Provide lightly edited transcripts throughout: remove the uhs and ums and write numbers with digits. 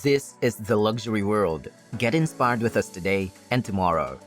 This is the luxury world. Get inspired with us today and tomorrow.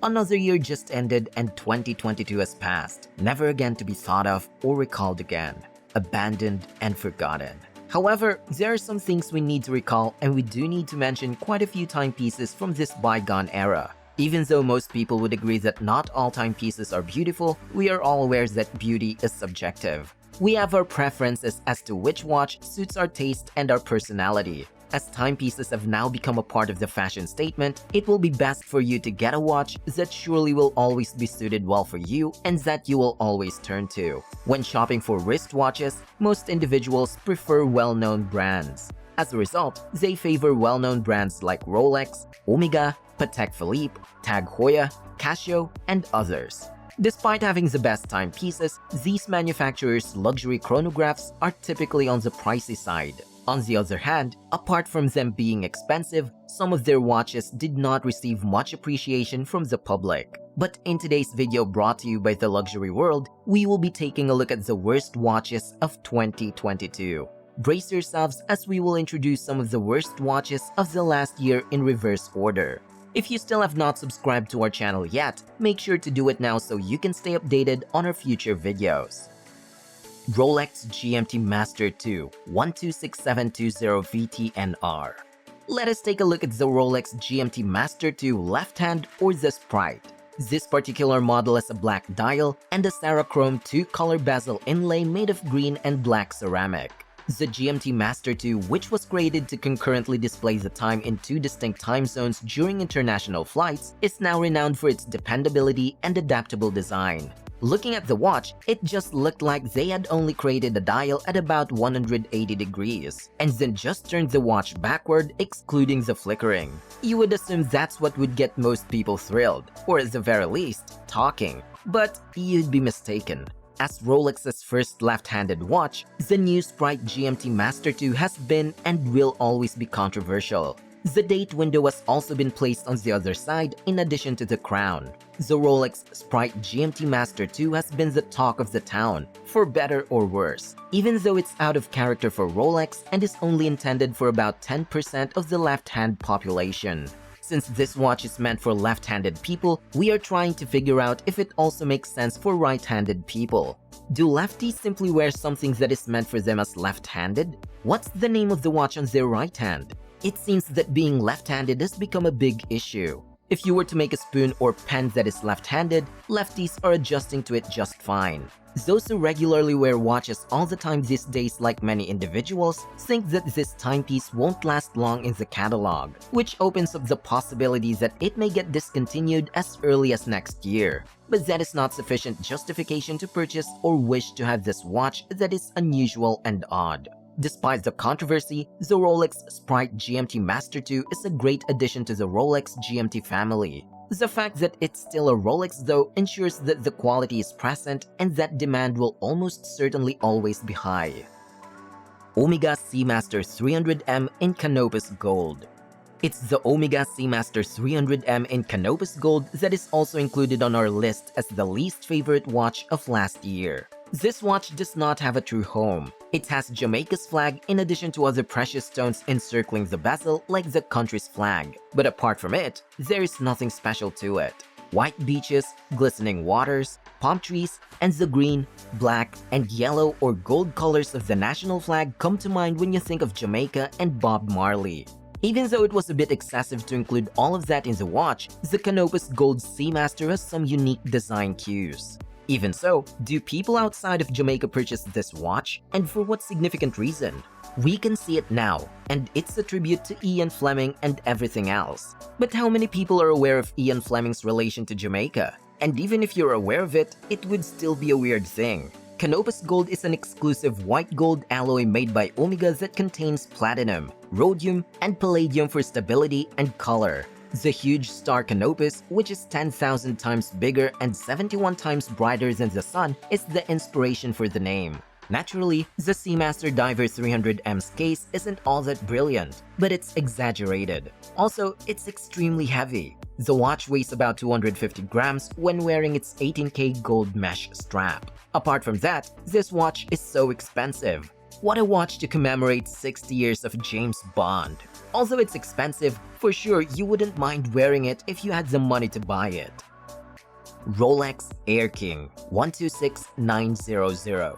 Another year just ended and 2022 has passed, never again to be thought of or recalled again, abandoned and forgotten. However, there are some things we need to recall, and we do need to mention quite a few timepieces from this bygone era. Even though most people would agree that not all timepieces are beautiful, we are all aware that beauty is subjective. We have our preferences as to which watch suits our taste and our personality. As timepieces have now become a part of the fashion statement, it will be best for you to get a watch that surely will always be suited well for you and that you will always turn to. When shopping for wristwatches, most individuals prefer well-known brands. As a result, they favor well-known brands like Rolex, Omega, Patek Philippe, Tag Heuer, Casio, and others. Despite having the best timepieces, these manufacturers' luxury chronographs are typically on the pricey side. On the other hand, apart from them being expensive, some of their watches did not receive much appreciation from the public. But in today's video brought to you by the luxury world, we will be taking a look at the worst watches of 2022. Brace yourselves as we will introduce some of the worst watches of the last year in reverse order. If you still have not subscribed to our channel yet, make sure to do it now so you can stay updated on our future videos. Rolex GMT Master 2 126720 VTNR. Let us take a look at the Rolex GMT Master 2 left hand, or the Sprite. This particular model has a black dial and a Cerachrome 2-color bezel inlay made of green and black ceramic. The GMT Master 2, which was created to concurrently display the time in two distinct time zones during international flights, is now renowned for its dependability and adaptable design. Looking at the watch, it just looked like they had only created a dial at about 180 degrees, and then just turned the watch backward, excluding the flickering. You would assume that's what would get most people thrilled, or at the very least, talking. But you'd be mistaken. As Rolex's first left-handed watch, the new Sprite GMT Master 2 has been and will always be controversial. The date window has also been placed on the other side in addition to the crown. The Rolex Sprite GMT Master 2 has been the talk of the town, for better or worse, even though it's out of character for Rolex and is only intended for about 10% of the left-hand population. Since this watch is meant for left-handed people, we are trying to figure out if it also makes sense for right-handed people. Do lefties simply wear something that is meant for them as left-handed? What's the name of the watch on their right hand? It seems that being left-handed has become a big issue. If you were to make a spoon or pen that is left-handed, lefties are adjusting to it just fine. Those who regularly wear watches all the time these days, like many individuals, think that this timepiece won't last long in the catalog, which opens up the possibility that it may get discontinued as early as next year. But that is not sufficient justification to purchase or wish to have this watch that is unusual and odd. Despite the controversy, the Rolex Sprite GMT Master 2 is a great addition to the Rolex GMT family. The fact that it's still a Rolex, though, ensures that the quality is present and that demand will almost certainly always be high. Omega Seamaster 300M in Canopus Gold. It's the Omega Seamaster 300M in Canopus Gold that is also included on our list as the least favorite watch of last year. This watch does not have a true home. It has Jamaica's flag in addition to other precious stones encircling the bezel like the country's flag. But apart from it, there is nothing special to it. White beaches, glistening waters, palm trees, and the green, black, and yellow or gold colors of the national flag come to mind when you think of Jamaica and Bob Marley. Even though it was a bit excessive to include all of that in the watch, the Canopus Gold Seamaster has some unique design cues. Even so, do people outside of Jamaica purchase this watch? And for what significant reason? We can see it now, and it's a tribute to Ian Fleming and everything else. But how many people are aware of Ian Fleming's relation to Jamaica? And even if you're aware of it, it would still be a weird thing. Canopus Gold is an exclusive white gold alloy made by Omega that contains platinum, rhodium, and palladium for stability and color. The huge star Canopus, which is 10,000 times bigger and 71 times brighter than the sun, is the inspiration for the name. Naturally, the Seamaster Diver 300M's case isn't all that brilliant, but it's exaggerated. Also, it's extremely heavy. The watch weighs about 250 grams when wearing its 18K gold mesh strap. Apart from that, this watch is so expensive. What a watch to commemorate 60 years of James Bond. Although it's expensive, for sure you wouldn't mind wearing it if you had the money to buy it. Rolex Air King 126900.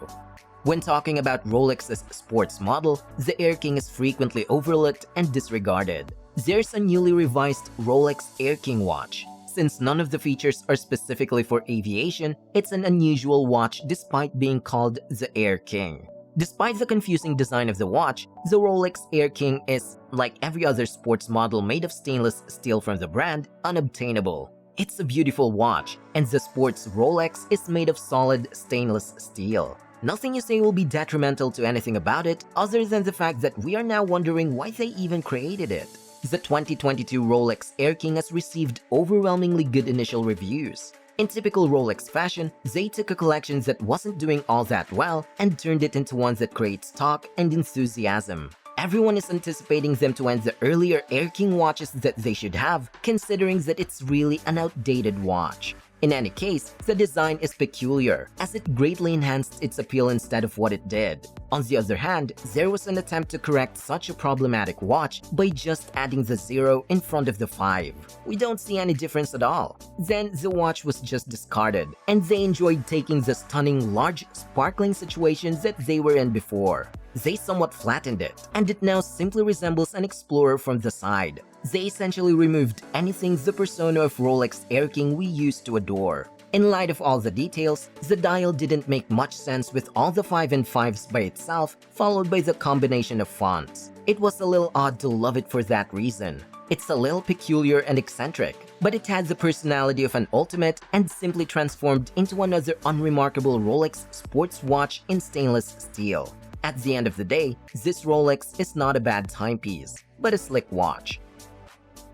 When talking about Rolex's sports model, the Air King is frequently overlooked and disregarded. There's a newly revised Rolex Air King watch. Since none of the features are specifically for aviation, it's an unusual watch despite being called the Air King. Despite the confusing design of the watch, the Rolex Air King is, like every other sports model made of stainless steel from the brand, unobtainable. It's a beautiful watch, and the sports Rolex is made of solid stainless steel. Nothing you say will be detrimental to anything about it other than the fact that we are now wondering why they even created it. The 2022 Rolex Air King has received overwhelmingly good initial reviews. In typical Rolex fashion, they took a collection that wasn't doing all that well and turned it into one that creates talk and enthusiasm. Everyone is anticipating them to end the earlier Air King watches that they should have, considering that it's really an outdated watch. In any case, the design is peculiar, as it greatly enhanced its appeal instead of what it did. On the other hand, there was an attempt to correct such a problematic watch by just adding the 0 in front of the 5. We don't see any difference at all. Then the watch was just discarded, and they enjoyed taking the stunning, large, sparkling situations that they were in before. They somewhat flattened it, and it now simply resembles an Explorer from the side. They essentially removed anything the persona of Rolex Air King we used to adore. In light of all the details, the dial didn't make much sense with all the 5 and 5s by itself, followed by the combination of fonts. It was a little odd to love it for that reason. It's a little peculiar and eccentric, but it had the personality of an ultimate and simply transformed into another unremarkable Rolex sports watch in stainless steel. At the end of the day, this Rolex is not a bad timepiece, but a slick watch.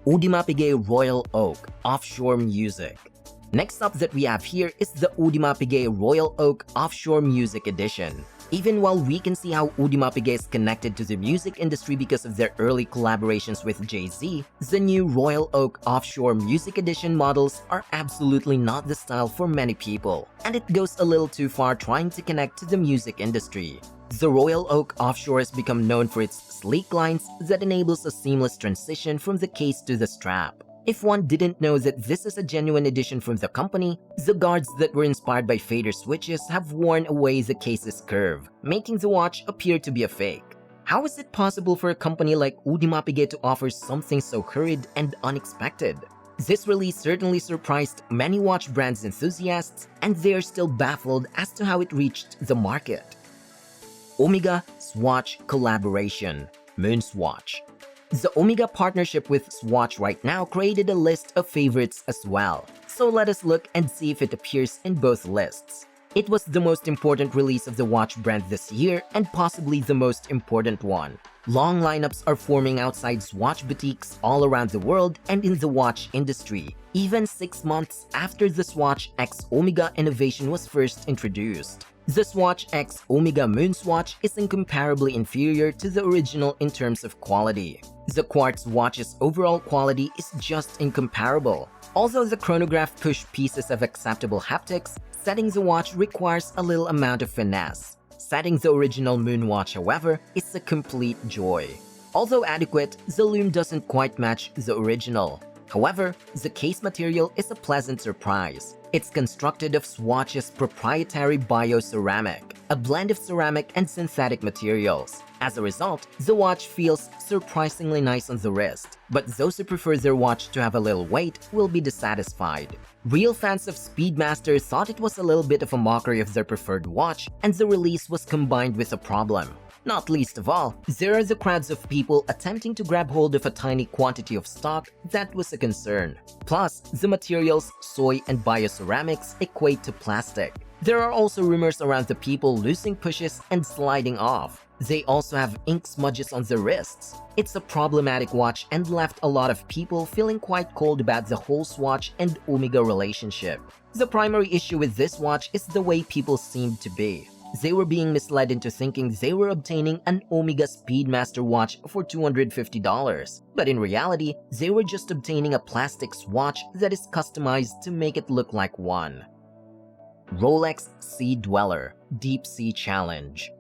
Audemars Piguet Royal Oak Offshore Music. Next up that we have here is the Audemars Piguet Royal Oak Offshore Music Edition. Even while we can see how Audemars Piguet is connected to the music industry because of their early collaborations with Jay-Z, the new Royal Oak Offshore Music Edition models are absolutely not the style for many people, and it goes a little too far trying to connect to the music industry. The Royal Oak Offshore has become known for its sleek lines that enables a seamless transition from the case to the strap. If one didn't know that this is a genuine edition from the company, the guards that were inspired by fader switches have worn away the case's curve, making the watch appear to be a fake. How is it possible for a company like Audemars Piguet to offer something so hurried and unexpected? This release certainly surprised many watch brands enthusiasts, and they are still baffled as to how it reached the market. Omega Swatch Collaboration Moonswatch. The Omega partnership with Swatch right now created a list of favorites as well, so let us look and see if it appears in both lists. It was the most important release of the watch brand this year and possibly the most important one. Long lineups are forming outside Swatch boutiques all around the world and in the watch industry, even 6 months after the Swatch X Omega innovation was first introduced. The Swatch X Omega Moonswatch is incomparably inferior to the original in terms of quality. The quartz watch's overall quality is just incomparable. Although the chronograph push pieces have acceptable haptics, setting the watch requires a little amount of finesse. Setting the original Moonwatch, however, is a complete joy. Although adequate, the lume doesn't quite match the original. However, the case material is a pleasant surprise. It's constructed of Swatch's proprietary bioceramic, a blend of ceramic and synthetic materials. As a result, the watch feels surprisingly nice on the wrist, but those who prefer their watch to have a little weight will be dissatisfied. Real fans of Speedmaster thought it was a little bit of a mockery of their preferred watch, and the release was combined with a problem. Not least of all, there are the crowds of people attempting to grab hold of a tiny quantity of stock that was a concern. Plus, the materials, soy and bioceramics, equate to plastic. There are also rumors around the people losing pushes and sliding off. They also have ink smudges on their wrists. It's a problematic watch and left a lot of people feeling quite cold about the whole Swatch and Omega relationship. The primary issue with this watch is the way people seemed to be. They were being misled into thinking they were obtaining an Omega Speedmaster watch for $250, but in reality, they were just obtaining a plastic swatch that is customized to make it look like one. Rolex Sea-Dweller Deep Sea Challenge.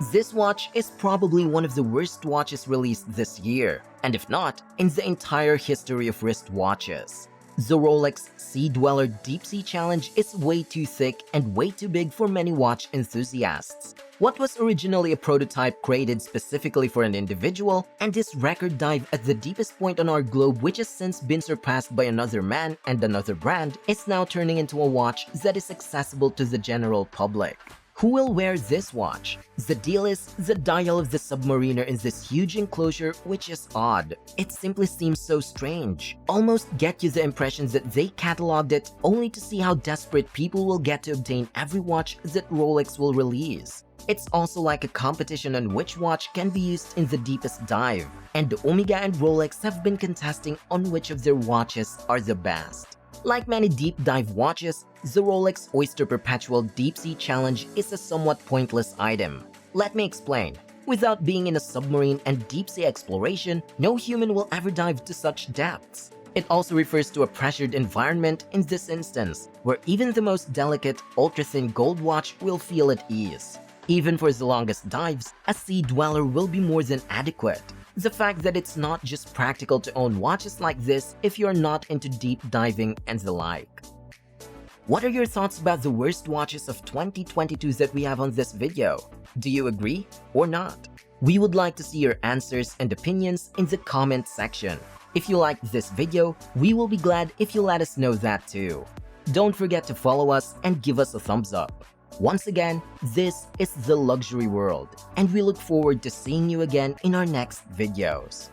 This watch is probably one of the worst watches released this year, and if not, in the entire history of wrist watches. The Rolex Sea-Dweller Deep Sea Challenge is way too thick and way too big for many watch enthusiasts. What was originally a prototype created specifically for an individual, and this record dive at the deepest point on our globe, which has since been surpassed by another man and another brand, is now turning into a watch that is accessible to the general public. Who will wear this watch? The deal is, the dial of the submariner in this huge enclosure, which is odd. It simply seems so strange. Almost get you the impression that they cataloged it only to see how desperate people will get to obtain every watch that Rolex will release. It's also like a competition on which watch can be used in the deepest dive, and Omega and Rolex have been contesting on which of their watches are the best. Like many deep dive watches, the Rolex Oyster Perpetual Deep Sea Challenge is a somewhat pointless item. Let me explain. Without being in a submarine and deep sea exploration, no human will ever dive to such depths. It also refers to a pressured environment in this instance, where even the most delicate, ultra-thin gold watch will feel at ease. Even for the longest dives, a Sea-Dweller will be more than adequate. The fact that it's not just practical to own watches like this if you're not into deep diving and the like. What are your thoughts about the worst watches of 2022 that we have on this video? Do you agree or not? We would like to see your answers and opinions in the comment section. If you liked this video, we will be glad if you let us know that too. Don't forget to follow us and give us a thumbs up. Once again, this is The Luxury World, and we look forward to seeing you again in our next videos.